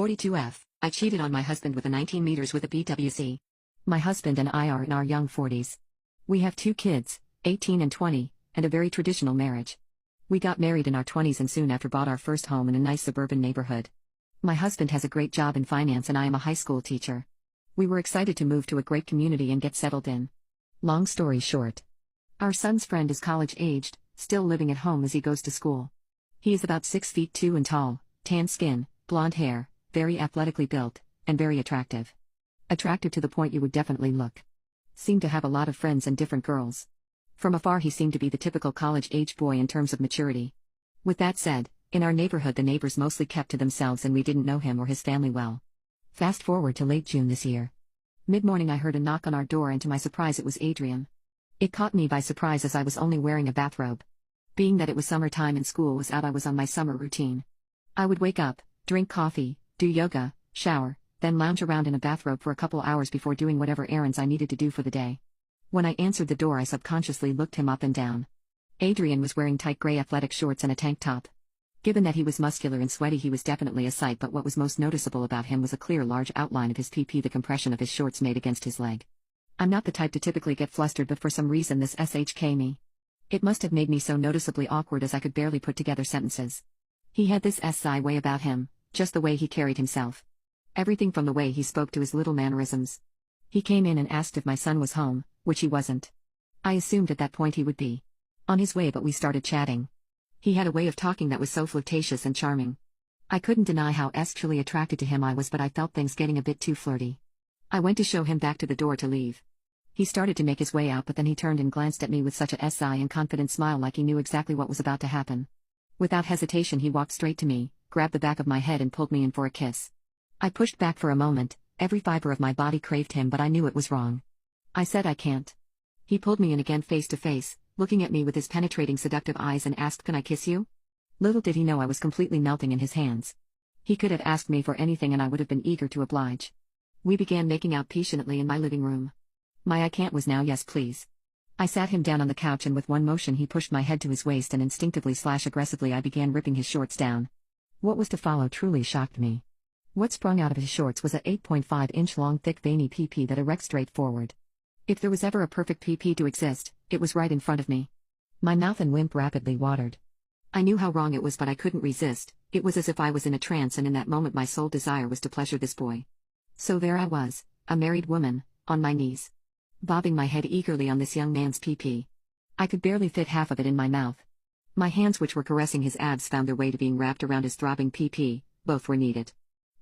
42F. I cheated on my husband with a 19 meters with a BWC. My husband and I are in our young 40s. We have 2 kids, 18 and 20, and a very traditional marriage. We got married in our 20s and soon after bought our first home in a nice suburban neighborhood. My husband has a great job in finance and I am a high school teacher. We were excited to move to a great community and get settled in. Long story short. Our son's friend is college-aged, still living at home as he goes to school. He is about 6 feet 2 and tall, tan skin, blonde hair, very athletically built, and very attractive. Attractive to the point you would definitely look. Seemed to have a lot of friends and different girls. From afar he seemed to be the typical college-age boy in terms of maturity. With that said, in our neighborhood the neighbors mostly kept to themselves and we didn't know him or his family well. Fast forward to late June this year. Mid-morning I heard a knock on our door and to my surprise it was Adrian. It caught me by surprise as I was only wearing a bathrobe. Being that it was summertime and school was out I was on my summer routine. I would wake up, drink coffee, do yoga, shower, then lounge around in a bathrobe for a couple hours before doing whatever errands I needed to do for the day. When I answered the door I subconsciously looked him up and down. Adrian was wearing tight gray athletic shorts and a tank top. Given that he was muscular and sweaty he was definitely a sight, but what was most noticeable about him was a clear large outline of his PP the compression of his shorts made against his leg. I'm not the type to typically get flustered but for some reason this SHK me. It must have made me so noticeably awkward as I could barely put together sentences. He had this SI way about him, just the way he carried himself. Everything from the way he spoke to his little mannerisms. He came in and asked if my son was home, which he wasn't. I assumed at that point he would be on his way, but we started chatting. He had a way of talking that was so flirtatious and charming. I couldn't deny how sexually attracted to him I was, but I felt things getting a bit too flirty. I went to show him back to the door to leave. He started to make his way out, but then he turned and glanced at me with such a SI and confident smile like he knew exactly what was about to happen. Without hesitation he walked straight to me, grabbed the back of my head and pulled me in for a kiss. I pushed back for a moment, every fiber of my body craved him but I knew it was wrong. I said I can't. He pulled me in again face to face, looking at me with his penetrating seductive eyes and asked, "Can I kiss you?" Little did he know I was completely melting in his hands. He could have asked me for anything and I would have been eager to oblige. We began making out passionately in my living room. My "I can't" was now "yes please." I sat him down on the couch and with one motion he pushed my head to his waist and instinctively/aggressively I began ripping his shorts down. What was to follow truly shocked me. What sprung out of his shorts was a 8.5-inch long thick veiny PP that erect straight forward. If there was ever a perfect PP to exist, it was right in front of me. My mouth and wimp rapidly watered. I knew how wrong it was but I couldn't resist. It was as if I was in a trance and in that moment my sole desire was to pleasure this boy. So there I was, a married woman, on my knees, bobbing my head eagerly on this young man's PP. I could barely fit half of it in my mouth. My hands which were caressing his abs found their way to being wrapped around his throbbing PP, both were needed.